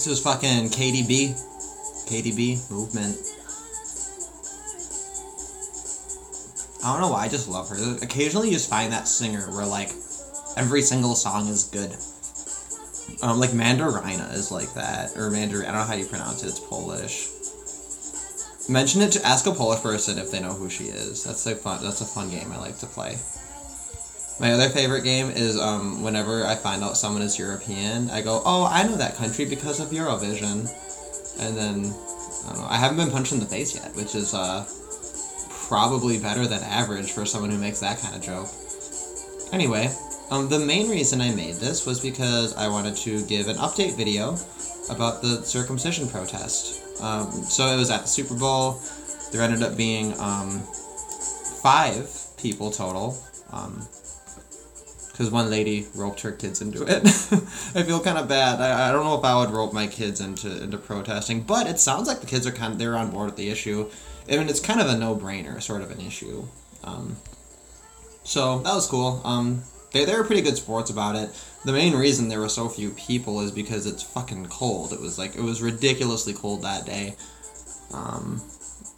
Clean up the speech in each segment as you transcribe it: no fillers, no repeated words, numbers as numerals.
This is fucking KDB. KDB movement. I don't know why, I just love her. Occasionally you just find that singer where, like, every single song is good. Like Mandarina is like that. Or Mandarin, I don't know how you pronounce it, it's Polish. Mention it to, ask a Polish person if they know who she is. That's a fun game I like to play. My other favorite game is whenever I find out someone is European, I go, oh, I know that country because of Eurovision. And then, I don't know, I haven't been punched in the face yet, which is probably better than average for someone who makes that kind of joke. Anyway, the main reason I made this was because I wanted to give an update video about the circumcision protest. So it was at the Super Bowl. There ended up being 5 people total. Because one lady roped her kids into it. I feel kind of bad. I don't know if I would rope my kids into protesting, but it sounds like the kids are they're on board with the issue. I mean, it's kind of a no-brainer sort of an issue. So that was cool. They were pretty good sports about it. The main reason there were so few people is because it's fucking cold. It was ridiculously cold that day.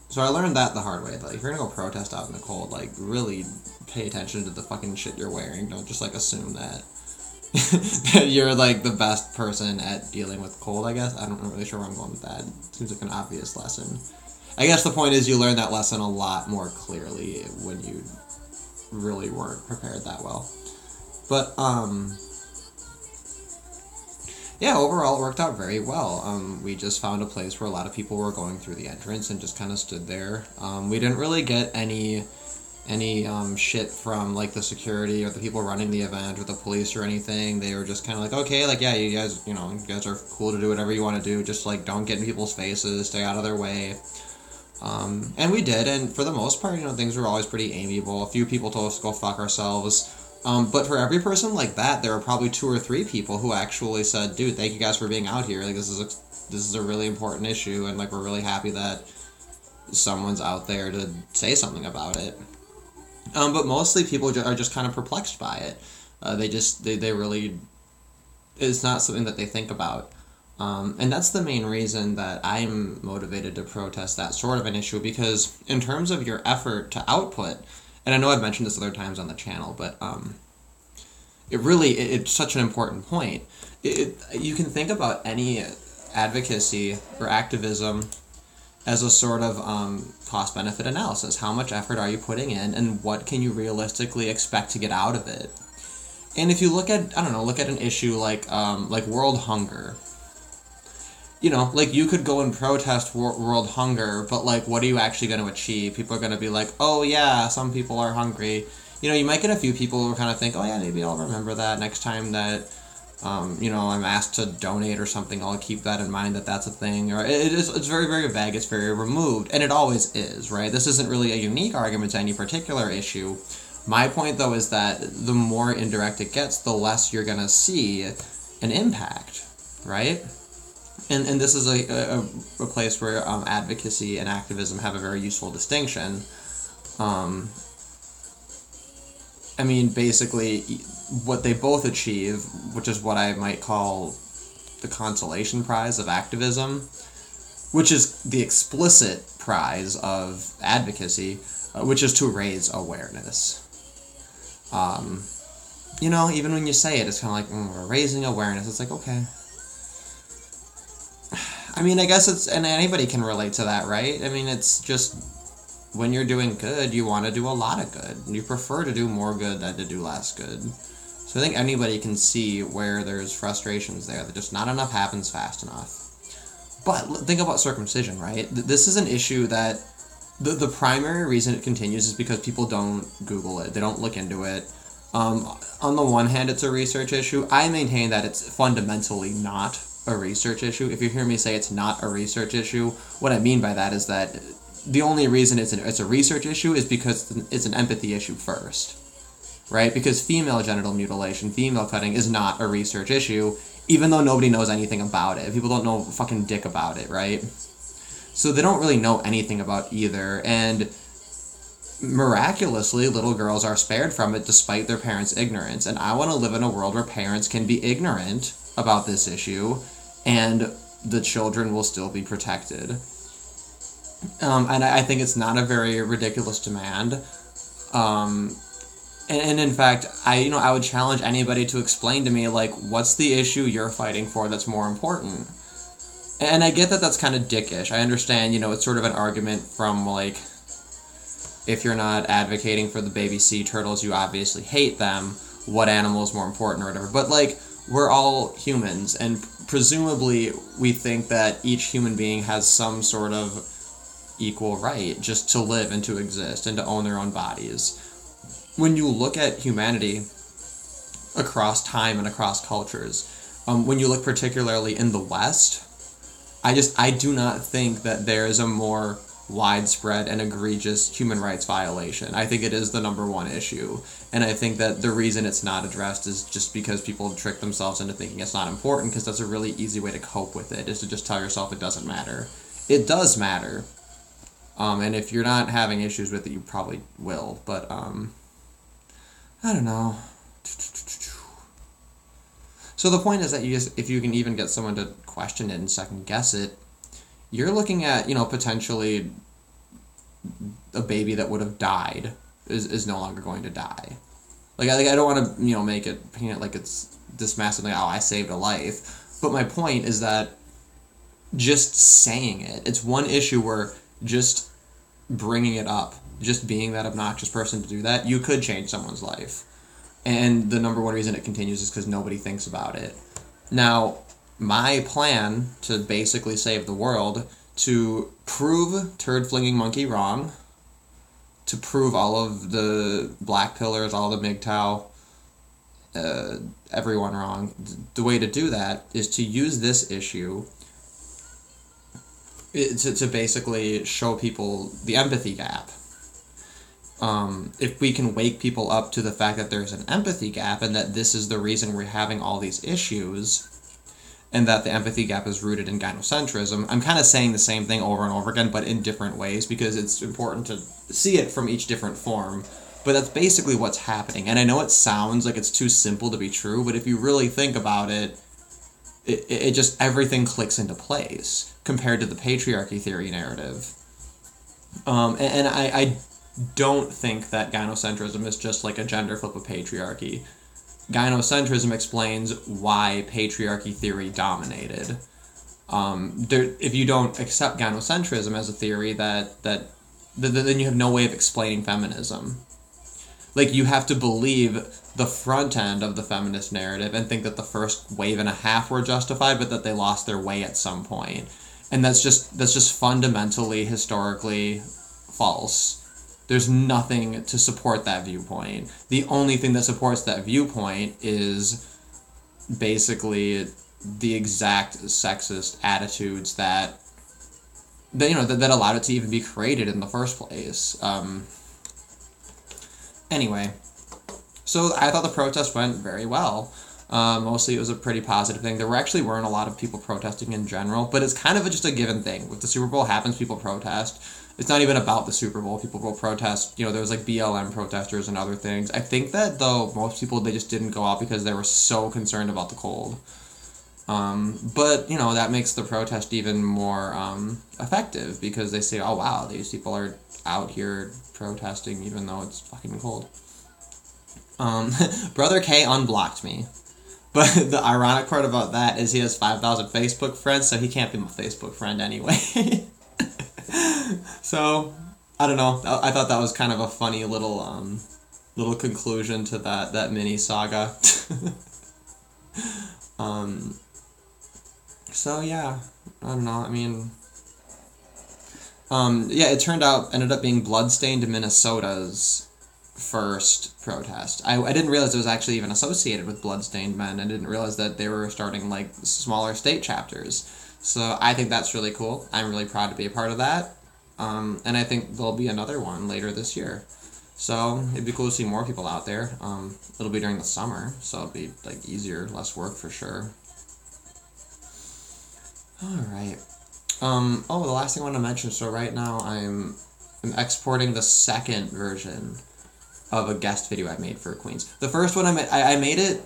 So I learned that the hard way. Like, if you're gonna go protest out in the cold, like, really pay attention to the fucking shit you're wearing. Don't just, like, assume that that you're, like, the best person at dealing with cold, I guess. I'm not really sure where I'm going with that. It seems like an obvious lesson. I guess the point is you learn that lesson a lot more clearly when you really weren't prepared that well. But, yeah, overall it worked out very well. We just found a place where a lot of people were going through the entrance and just kind of stood there. We didn't really get any shit from, like, the security or the people running the event or the police or anything. They were just kind of like, okay, like, yeah, you guys are cool to do whatever you want to do. Just, like, don't get in people's faces, stay out of their way. And we did, and for the most part, things were always pretty amiable. A few people told us to go fuck ourselves. But for every person like that, there were probably 2 or 3 people who actually said, dude, thank you guys for being out here. Like, this is a really important issue, and, like, we're really happy that someone's out there to say something about it. But mostly people are just kind of perplexed by it. They really, it's not something that they think about. And that's the main reason that I'm motivated to protest that sort of an issue, because in terms of your effort to output, and I know I've mentioned this other times on the channel, but it's such an important point. You can think about any advocacy or activism as a sort of cost-benefit analysis. How much effort are you putting in, and what can you realistically expect to get out of it? And if you look at an issue like world hunger, like, you could go and protest world hunger, but, like, what are you actually going to achieve? People are going to be like, oh, yeah, some people are hungry. You might get a few people who kind of think, oh, yeah, maybe I'll remember that next time that, I'm asked to donate or something. I'll keep that in mind that that's a thing. Or it's very, very vague. It's very removed, and it always is, right? This isn't really a unique argument to any particular issue. My point, though, is that the more indirect it gets, the less you're going to see an impact, right? And this is a place where advocacy and activism have a very useful distinction. Basically, what they both achieve, which is what I might call the consolation prize of activism, which is the explicit prize of advocacy, which is to raise awareness. Even when you say it, it's kind of like, we're raising awareness. It's like, okay. I guess and anybody can relate to that, right? It's just, when you're doing good, you want to do a lot of good. You prefer to do more good than to do less good. So I think anybody can see where there's frustrations there, that just not enough happens fast enough. But think about circumcision, right? This is an issue that the primary reason it continues is because people don't Google it. They don't look into it. On the one hand, it's a research issue. I maintain that it's fundamentally not a research issue. If you hear me say it's not a research issue, what I mean by that is that the only reason it's a research issue is because it's an empathy issue first, right? Because female genital mutilation, female cutting, is not a research issue, even though nobody knows anything about it. People don't know fucking dick about it, right? So they don't really know anything about either, and miraculously, little girls are spared from it despite their parents' ignorance. And I want to live in a world where parents can be ignorant about this issue and the children will still be protected. And I think it's not a very ridiculous demand. And in fact, I would challenge anybody to explain to me, like, what's the issue you're fighting for that's more important? And I get that that's kind of dickish. I understand, it's sort of an argument from, like, if you're not advocating for the baby sea turtles, you obviously hate them. What animal is more important or whatever. But, like, we're all humans, and presumably we think that each human being has some sort of equal right just to live and to exist and to own their own bodies. When you look at humanity across time and across cultures, when you look particularly in the West, I do not think that there is a more widespread and egregious human rights violation. I think it is the number one issue. And I think that the reason it's not addressed is just because people trick themselves into thinking it's not important, because that's a really easy way to cope with it, is to just tell yourself it doesn't matter. It does matter. And if you're not having issues with it, you probably will. But, I don't know. So the point is that if you can even get someone to question it and second guess it, you're looking at, potentially a baby that would have died is no longer going to die. Like I don't want to, make it paint it like it's this massive, like, oh, I saved a life. But my point is that just saying it, it's one issue where just bringing it up, just being that obnoxious person to do that, you could change someone's life. And the number one reason it continues is because nobody thinks about it. Now, my plan to basically save the world, to prove turd-flinging monkey wrong, to prove all of the black pillars, all the MGTOW, everyone wrong, the way to do that is to use this issue to basically show people the empathy gap. If we can wake people up to the fact that there's an empathy gap and that this is the reason we're having all these issues, and that the empathy gap is rooted in gynocentrism. I'm kind of saying the same thing over and over again, but in different ways, because it's important to see it from each different form. But that's basically what's happening. And I know it sounds like it's too simple to be true, but if you really think about it, it just, everything clicks into place compared to the patriarchy theory narrative. And I don't think that gynocentrism is just like a gender flip of patriarchy. Gynocentrism explains why patriarchy theory dominated. If you don't accept gynocentrism as a theory, then you have no way of explaining feminism. Like, you have to believe the front end of the feminist narrative and think that the first wave and a half were justified, but that they lost their way at some point. And that's just fundamentally, historically false. There's nothing to support that viewpoint. The only thing that supports that viewpoint is basically the exact sexist attitudes that allowed it to even be created in the first place. Anyway, so I thought the protest went very well. Mostly it was a pretty positive thing. There weren't a lot of people protesting in general, but it's kind of just a given thing. If the Super Bowl happens, people protest. It's not even about the Super Bowl. People will protest. There was like BLM protesters and other things. I think that, though, most people, they just didn't go out because they were so concerned about the cold. But, that makes the protest even more effective, because they say, oh, wow, these people are out here protesting even though it's fucking cold. Brother K unblocked me. But the ironic part about that is he has 5,000 Facebook friends, so he can't be my Facebook friend anyway. So, I don't know. I thought that was kind of a funny little conclusion to that mini saga. So yeah, I don't know. I mean, it ended up being Bloodstained Minnesota's first protest. I didn't realize it was actually even associated with Bloodstained Men. I didn't realize that they were starting like smaller state chapters. So I think that's really cool. I'm really proud to be a part of that. And I think there'll be another one later this year. So it'd be cool to see more people out there. It'll be during the summer, so it'll be like easier, less work for sure. Alright. The last thing I want to mention, so right now I'm exporting the second version of a guest video I made for Queens. The first one I made it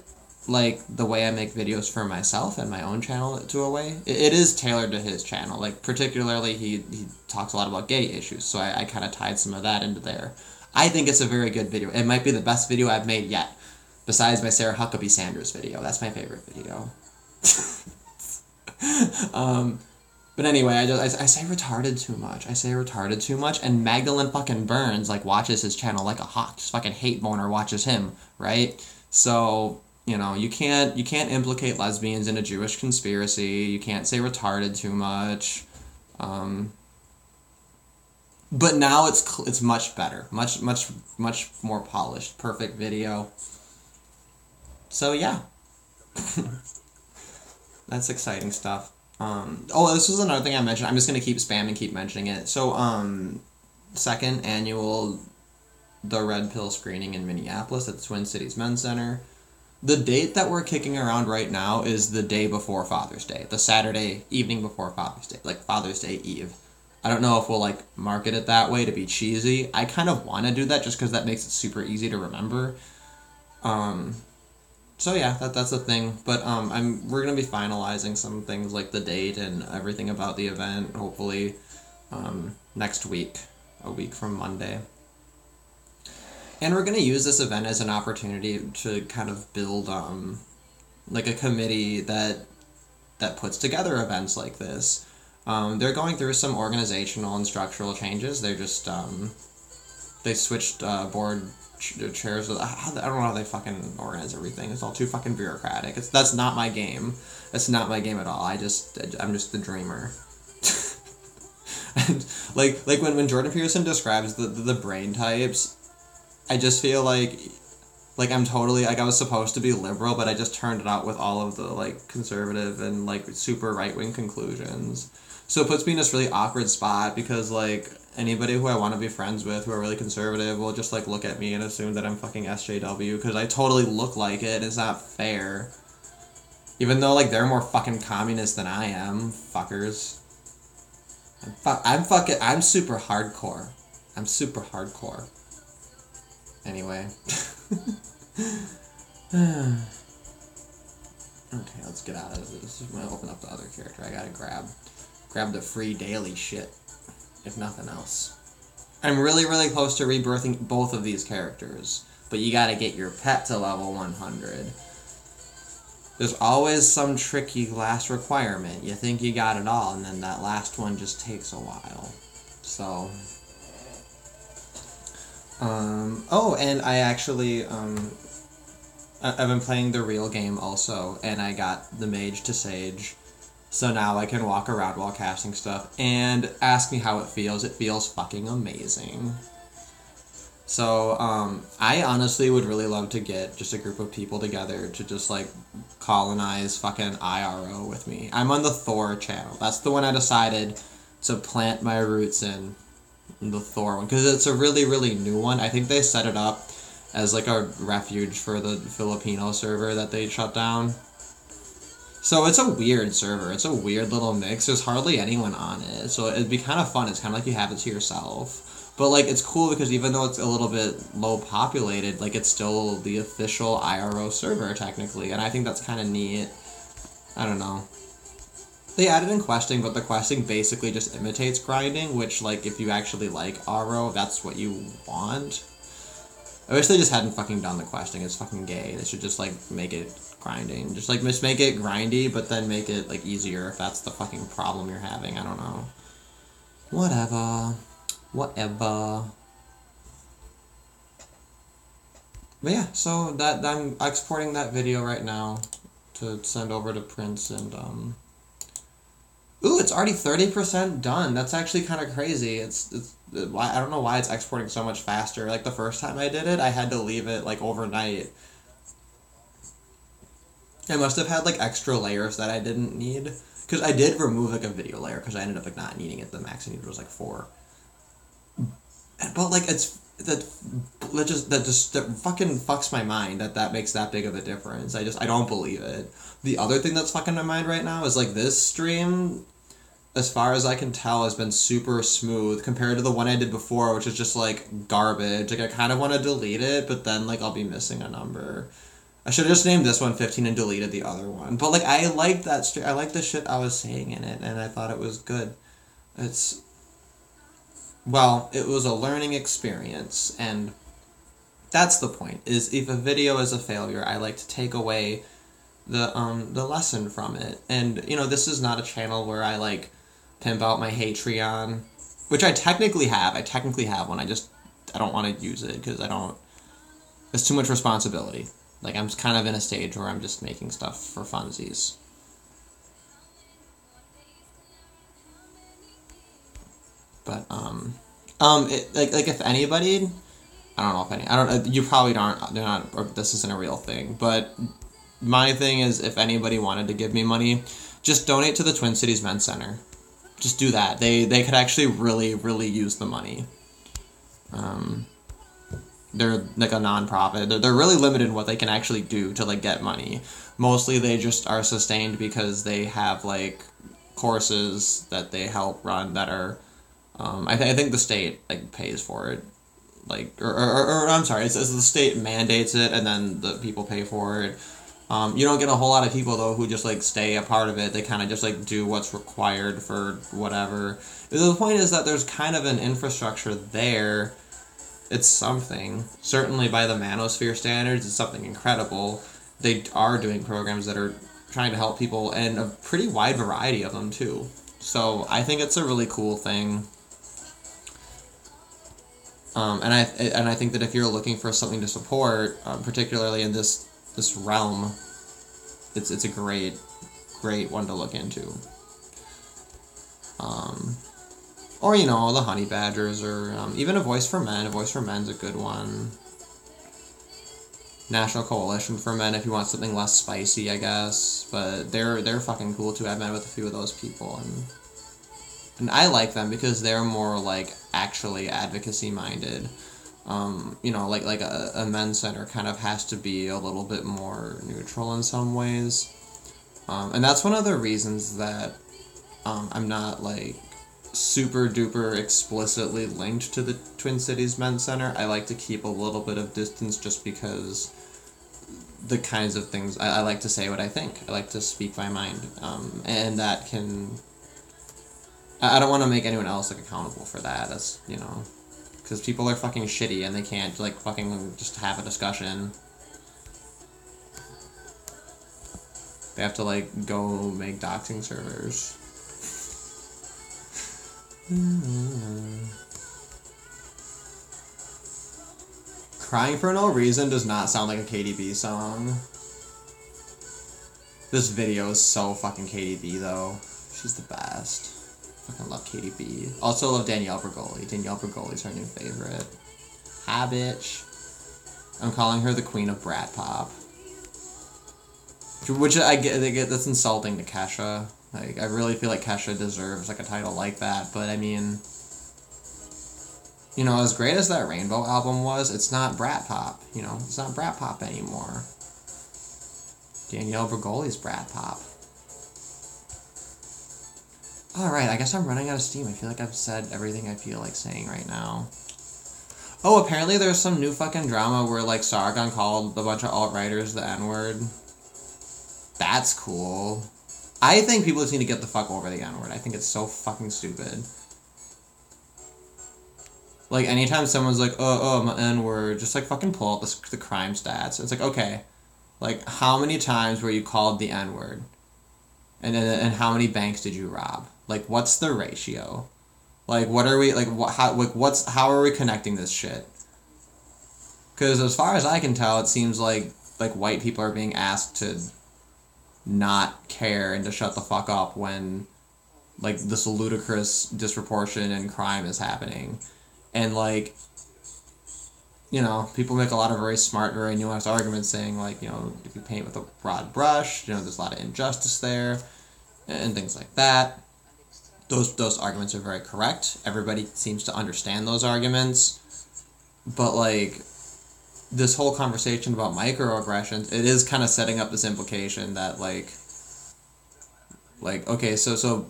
like the way I make videos for myself and my own channel to a way. It is tailored to his channel. Like particularly he talks a lot about gay issues, so I kind of tied some of that into there. I think it's a very good video. It might be the best video I've made yet, besides my Sarah Huckabee Sanders video. That's my favorite video. But anyway, I say retarded too much. I say retarded too much, and Magdalene fucking Burns like watches his channel like a hawk. Just fucking hate boner watches him, right? So, you know, you can't implicate lesbians in a Jewish conspiracy. You can't say retarded too much. But now it's much better, much more polished, perfect video. So yeah, that's exciting stuff. This was another thing I mentioned. I'm just gonna keep spamming, keep mentioning it. So second annual The Red Pill screening in Minneapolis at the Twin Cities Men's Center. The date that we're kicking around right now is the day before Father's Day, the Saturday evening before Father's Day, like Father's Day Eve. I don't know if we'll like market it that way to be cheesy. I kind of want to do that just because that makes it super easy to remember. So yeah, that's a thing. But we're gonna be finalizing some things like the date and everything about the event. Hopefully, next week, a week from Monday. And we're gonna use this event as an opportunity to kind of build like a committee that puts together events like this. They're going through some organizational and structural changes. They're just they switched board chairs. I don't know how they fucking organize everything. It's all too fucking bureaucratic. That's not my game. That's not my game at all. I'm just the dreamer. And like when Jordan Peterson describes the brain types, I just feel like I'm totally like I was supposed to be liberal, but I just turned it out with all of the like conservative and like super right wing conclusions. So it puts me in this really awkward spot because like anybody who I want to be friends with who are really conservative will just like look at me and assume that I'm fucking SJW because I totally look like it. It's not fair. Even though like they're more fucking communist than I am, fuckers. I'm super hardcore. I'm super hardcore. Anyway. Okay, let's get out of this. I'm gonna open up the other character. I gotta grab the free daily shit, if nothing else. I'm really, really close to rebirthing both of these characters, but you gotta get your pet to level 100. There's always some tricky last requirement. You think you got it all, and then that last one just takes a while. So... and I actually, I've been playing the real game also, and I got the mage to sage, so now I can walk around while casting stuff, and ask me how it feels. It feels fucking amazing. So, I honestly would really love to get just a group of people together to just, like, colonize fucking IRO with me. I'm on the Thor channel. That's the one I decided to plant my roots in. The Thor one, because it's a really, really new one. I think they set it up as like a refuge for the Filipino server that they shut down. So it's a weird server. It's a weird little mix. There's hardly anyone on it, so it'd be kind of fun. It's kind of like you have it to yourself. But like it's cool because even though it's a little bit low populated, like it's still the official IRO server technically, and I think that's kind of neat. I don't know. They added in questing, but the questing basically just imitates grinding, which, like, if you actually like RO, that's what you want. I wish they just hadn't fucking done the questing. It's fucking gay. They should just, like, make it grinding. Just make it grindy, but then make it, like, easier if that's the fucking problem you're having. I don't know. Whatever. But yeah, so that I'm exporting that video right now to send over to Prince and, Ooh, it's already 30% done. That's actually kind of crazy. I don't know why it's exporting so much faster. Like, the first time I did it, I had to leave it, like, overnight. I must have had, like, extra layers that I didn't need. Because I did remove, like, a video layer, because I ended up, like, not needing it. The max I needed was, like, 4. But, like, that fucking fucks my mind that makes that big of a difference. I don't believe it. The other thing that's fucking my mind right now is, like, this stream, as far as I can tell, has been super smooth compared to the one I did before, which is just, like, garbage. Like, I kind of want to delete it, but then, like, I'll be missing a number. I should have just named this one 15 and deleted the other one. But, like, I liked that, I liked the shit I was saying in it, and I thought it was good. Well, it was a learning experience, and that's the point, is if a video is a failure, I like to take away the lesson from it. And, you know, this is not a channel where I, like, pimp out my Hatreon, which I technically have. I technically have one. I don't want to use it because it's too much responsibility. Like, I'm kind of in a stage where I'm just making stuff for funsies. But, like if anybody, I don't know if any, you probably they're not, or this isn't a real thing, but my thing is, if anybody wanted to give me money, just donate to the Twin Cities Men's Center. Just do that. They could actually really, really use the money. They're like a nonprofit. They're really limited in what they can actually do to, like, get money. Mostly they just are sustained because they have, like, courses that they help run that are, I think the state, like, pays for it. Like, or I'm sorry, it's the state mandates it and then the people pay for it. You don't get a whole lot of people, though, who just, like, stay a part of it. They kind of just, like, do what's required for whatever. The point is that there's kind of an infrastructure there. It's something. Certainly by the manosphere standards, it's something incredible. They are doing programs that are trying to help people, and a pretty wide variety of them, too. So I think it's a really cool thing. And I think that if you're looking for something to support, particularly in this realm, it's a great one to look into. Or, you know, the Honey Badgers, or even A Voice for Men. A Voice for Men's a good one. National Coalition for Men, if you want something less spicy, I guess. But they're fucking cool too. I've met with a few of those people, and I like them because they're more, like, actually advocacy minded. You know, like a men's center kind of has to be a little bit more neutral in some ways. And that's one of the reasons that I'm not, like, super duper explicitly linked to the Twin Cities Men's Center. I like to keep a little bit of distance just because the kinds of things I like to say what I think. I like to speak my mind. And that can, I don't want to make anyone else, like, accountable for that. That's, you know, because people are fucking shitty and they can't, like, fucking just have a discussion. They have to, like, go make doxing servers. Crying for No Reason does not sound like a KDB song. This video is so fucking KDB, though. She's the best. Fucking love KDB. Also love Danielle Bergoli. Danielle Bergoli's her new favorite. Hi, bitch. I'm calling her the queen of brat pop. Which I get that's insulting to Kesha. Like, I really feel like Kesha deserves, like, a title like that, but I mean, you know, as great as that Rainbow album was, it's not brat pop, you know? It's not brat pop anymore. Danielle Bergoli's brat pop. Alright, I guess I'm running out of steam. I feel like I've said everything I feel like saying right now. Oh, apparently there's some new fucking drama where, like, Sargon called a bunch of alt-writers the N-word. That's cool. I think people just need to get the fuck over the N-word. I think it's so fucking stupid. Like, anytime someone's like, oh, my N-word, just, like, fucking pull out the crime stats. It's like, okay, like, how many times were you called the N-word? And how many banks did you rob? Like, what's the ratio? Like, what are we, like, how are we connecting this shit? Because as far as I can tell, it seems like white people are being asked to not care and to shut the fuck up when, like, this ludicrous disproportion in crime is happening. And, like, you know, people make a lot of very smart, very nuanced arguments saying, like, you know, if you paint with a broad brush, you know, there's a lot of injustice there, and things like that. Those arguments are very correct. Everybody seems to understand those arguments. But, like, this whole conversation about microaggressions, it is kind of setting up this implication that, like okay, so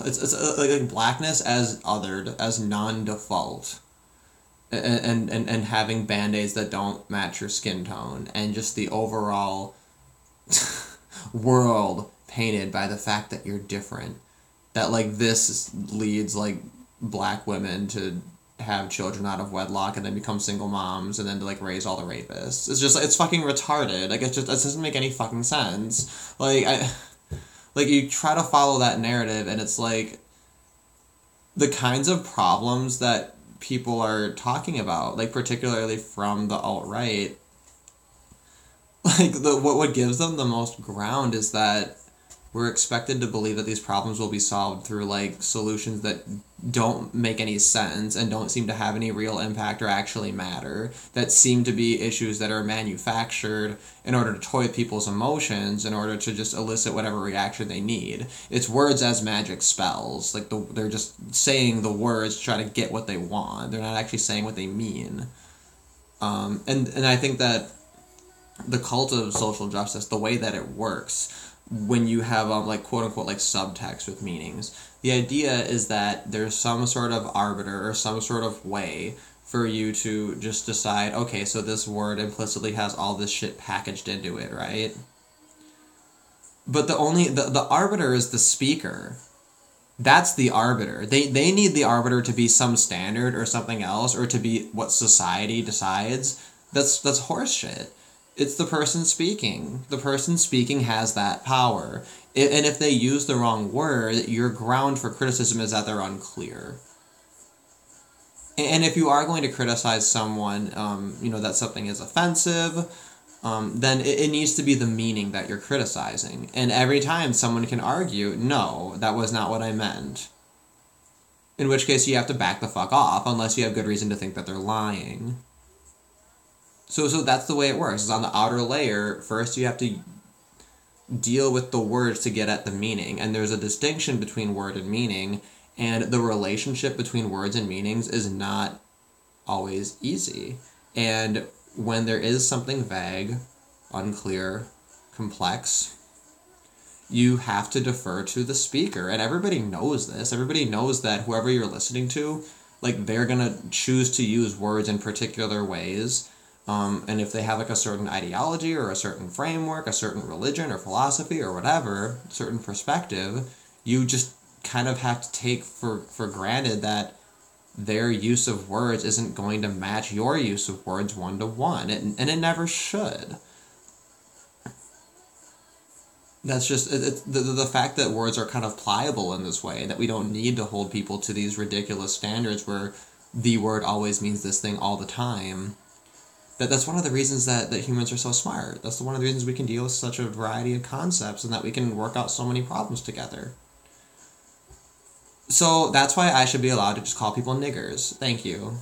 it's like blackness as othered, as non-default, and having band-aids that don't match your skin tone, and just the overall world painted by the fact that you're different, that like this leads like black women to have children out of wedlock and then become single moms and then to like raise all the rapists. It's just, it's fucking retarded. Like it doesn't make any fucking sense. Like you try to follow that narrative and it's like the kinds of problems that people are talking about, like particularly from the alt-right, like what gives them the most ground is that we're expected to believe that these problems will be solved through like solutions that don't make any sense and don't seem to have any real impact or actually matter, that seem to be issues that are manufactured in order to toy with people's emotions in order to just elicit whatever reaction they need. It's words as magic spells. Like they're just saying the words to try to get what they want. They're not actually saying what they mean. And I think that the cult of social justice, the way that it works, when you have like quote unquote like subtext with meanings, the idea is that there's some sort of arbiter or some sort of way for you to just decide, okay, so this word implicitly has all this shit packaged into it, right? But the arbiter is the speaker. That's the arbiter. They need the arbiter to be some standard or something else, or to be what society decides. That's horse shit. It's the person speaking. The person speaking has that power. And if they use the wrong word, your ground for criticism is that they're unclear. And if you are going to criticize someone, that something is offensive, then it needs to be the meaning that you're criticizing. And every time someone can argue, no, that was not what I meant. In which case you have to back the fuck off, unless you have good reason to think that they're lying. So that's the way it works. It's on the outer layer. First, you have to deal with the words to get at the meaning. And there's a distinction between word and meaning. And the relationship between words and meanings is not always easy. And when there is something vague, unclear, complex, you have to defer to the speaker. And everybody knows this. Everybody knows that whoever you're listening to, like, they're going to choose to use words in particular ways. And if they have like a certain ideology or a certain framework, a certain religion or philosophy or whatever, certain perspective, you just kind of have to take for granted that their use of words isn't going to match your use of words one-to-one. And it never should. That's just the fact that words are kind of pliable in this way, that we don't need to hold people to these ridiculous standards where the word always means this thing all the time. That's one of the reasons that humans are so smart. That's one of the reasons we can deal with such a variety of concepts and that we can work out so many problems together. So that's why I should be allowed to just call people niggers. Thank you.